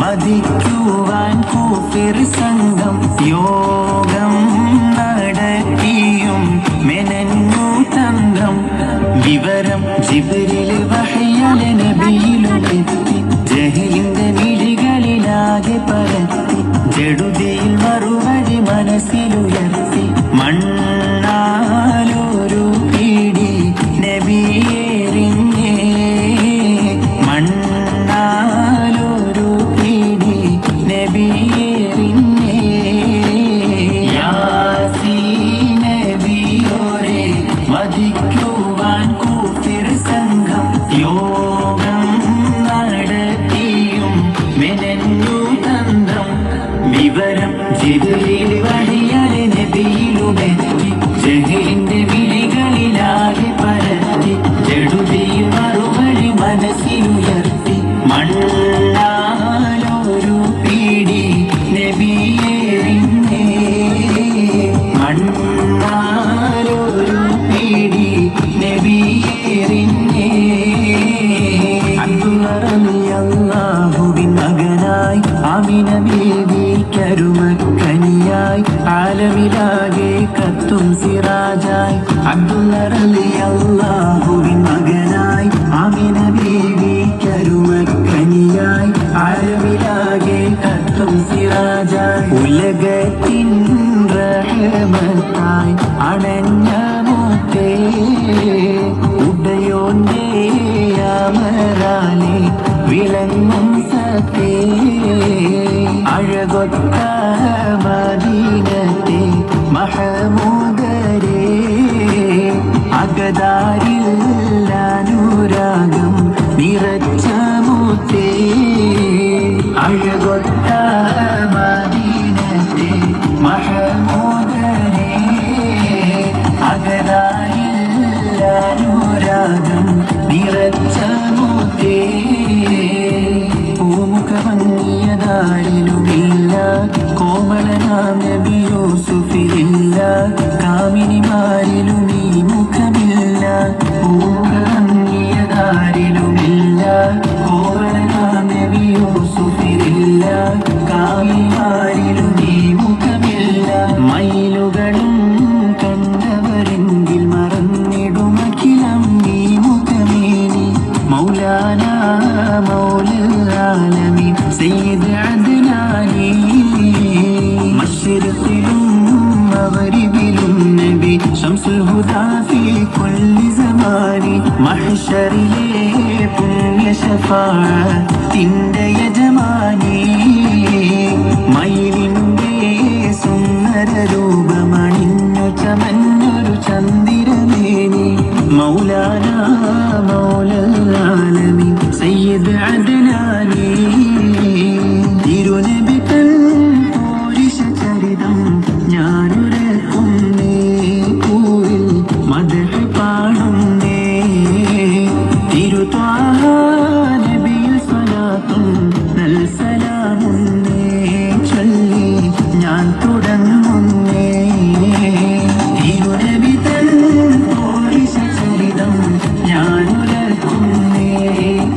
വധിക്കുവാൻ കൂഫിർ സംഘം യോഗം നടത്തിയും മെനഞ്ഞു തന്ത്രം. വിവരം ജിബ്രീൽ വഹ്യാൽ നബിയിലുമെത്തി ജഹലിന്റെ മിഴികളിലാകെ പരത്തി. ജഡുതിയിൽ മറുപടി മനസ്സിലുയർത്തി. മണ്ണാലൊരു പിടി നബിയേറിഞ്ഞേ, മണ്ണാലൊരു പിടി നബിയേറിഞ്ഞേ. യാസീൻ നബിയോരെ വധിക്കുവാൻ കൂഫിർ സംഘം യോഗം നടത്തിയും മെനഞ്ഞു തന്ത്രം. വിവരം ജിബ്രീൽ വഹ്യാൽ നബിയിലുമെത്തി ജഹലിന്റെ വിളികളിലാകെ പരത്തി. ജഡുതിയിൽ മറുപടി മനസ്സിലുയർത്തി. മണ്ണാലൊരു പിടി നബിയേറിഞ്ഞേ, മണ്ണാലൊരു പിടി നബിയേറിഞ്ഞേ. അല്ലാഹുവിൻ മകനായി ആമിന ബീവി കരുമക്കനിയായി ആലമിലാകെ കത്തും സിറാജായി. അല്ലാഹുവിൻ മകനായി ആമിന ബീവി കരുമക്കനിയായി ആലമിലാകെ കത്തും സിറാജായി. ഉലകത്തിൻ റഹ്മത്തായി അണഞ്ഞ മുത്തേ, ഉടയോന്റെ അമരാലെ വിളങ്ങും സത്തേ. അഴകൊത്ത മദീനത്തെ മഹമൂദരേ, അകതാരിൽ അനുരാഗം നിറച്ച മുത്തേ. അഴകൊത്ത മദീനത്തെ മഹമൂദരേ, അകതാരിൽ അനുരാഗം നിറച്ച മുത്തേ. പൂമുഖമങ്ങിയതാരിലുമില്ല കോമളനാം നബി യൂസുഫിലില്ല, കാമിനിമാരിലും ഈ മുഖമില്ല. പൂമുഖമങ്ങിയതാരിലുമില്ല കോമളനാം നബി യൂസുഫിലില്ല, കാമിനിമാരിലും ഈ മുഖമില്ല. മയിലുകളും കണ്ടവരെങ്കിൽ മറന്നിടുമഖിലം ഈ മുഖമേനി. മൗലാന മൗലൽ ആലമീൻ സയ്യിദ് അദ്നാനി. മശ്രിഖിലും മഗ്രിബിലും നബി ശംസുൽ ഹുദാ ഫീ കുല്ലി സമാനി. മഹ്ശറിലെ പുണ്യ ശഫാഅത്തിന്റെ യജമാനി. മയിലിന്റെ സുന്ദര രൂപമണിഞ്ഞു ചമഞ്ഞൊരു ചന്ദിരമേനി. മൗലാന മൗലൽ ആലമീൻ സയ്യിദ് അദ്നാനി. തിരുനബി തൻ പോരിശ ചരിതം ഞാനുരക്കുന്നേ, പൂവിൽ മദ്ഹ് പാടുന്നേ. തിരുത്വാഹ നബിയിൽ സ്വലാത്തും നൽ സലാമുന്നേ ചൊല്ലി ഞാൻ തുടങ്ങുന്നേ. തിരുനബി തൻ പോരിശ ചരിതം ഞാനുരക്കുന്നേ,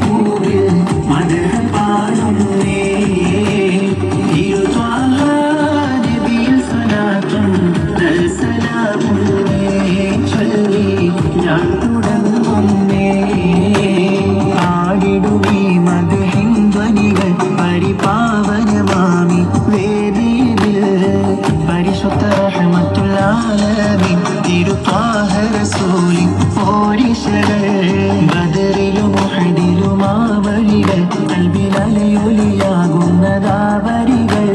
പൂവിൽ മദ്ഹ് പാടുന്നേ. തിരുത്വാഹ നബിയിൽ സ്വലാത്തും നൽ സലാമുന്നേ ചൊല്ലി ഞാൻ തുടങ്ങുന്നേ. ആടിടുമീ മദ്ഹിൻ ധ്വനികൾ പരിപാവനമാമി വേദിയിൽ. പരിശുദ്ധ റഹ്മത്തുൽ ആലമീൻ തിരുത്വാഹ റസൂലിൻ പോരിശകൾ. ബദറിലും ഉഹദിലും ആ വഴികൾ കൽബിലലയൊലിയാകുന്നതാ വരികൾ.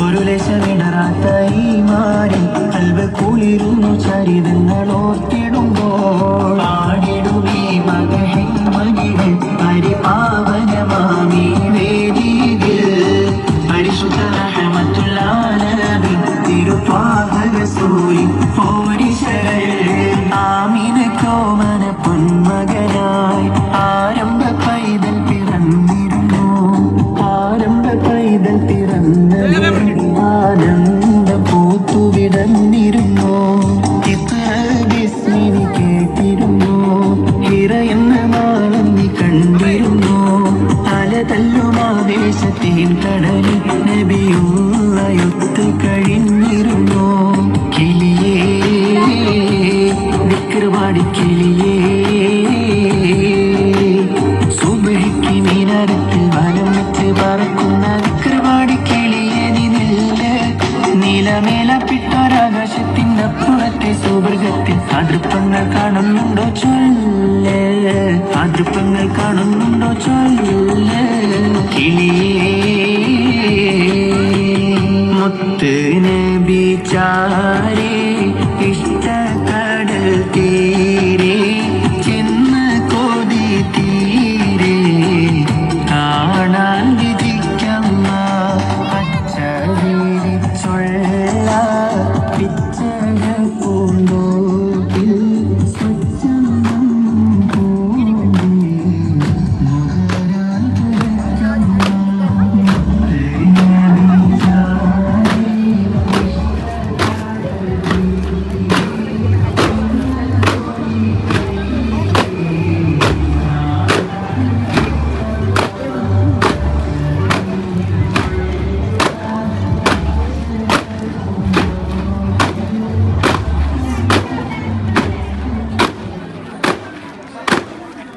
ഒരു ലക്ഷമിടറാത്ത ഈ മാറി കൽബ് കുളിരുന്നു ചരിതങ്ങൾ ഓർത്തിടുമ്പോൾ. ആടിടുമീ മദ്ഹിൻ ധ്വനികൾ പരിപാവനമാമി വേദിയിൽ. പരിശുദ്ധ റഹ്മത്തുൽ ആലമീൻ തിരുത്വാഹ റസൂലിൻ പോരിശകൾ. ആമിനക്കോമന പൊന്മകനായി ആരംഭ പൈതൽ പിറന്നിരുന്നു. ആരംഭ പൈതൽ പിറന്ന ആനന്ദ പൂത്തുവിടന്നിരുന്നു. ഇഖ്റ ബിസ്മി ആവേശത്തേൻ കടലിൽ നബിയുള്ളയൊത്ത് കഴിഞ്ഞിരുന്നു. കിളിയേ ദിക്ർ പാടി കിളിയേ, സുബഹിക്ക് മീനരത്തിൽ വനം വെച്ച് പറക്കുന്ന ദിക്ർ പാടി കിളിയേ നീ നില്ല്. നീലമേലപ്പിട്ടൊരാകാശത്തിനപ്പുറത്തെ സുവർഗത്തിൽ അതൃപ്പങ്ങൾ കാണുന്നുണ്ടോ ചൊല്ല്, അതൃപ്പങ്ങൾ കാണുന്നുണ്ടോ ചൊല്ല്.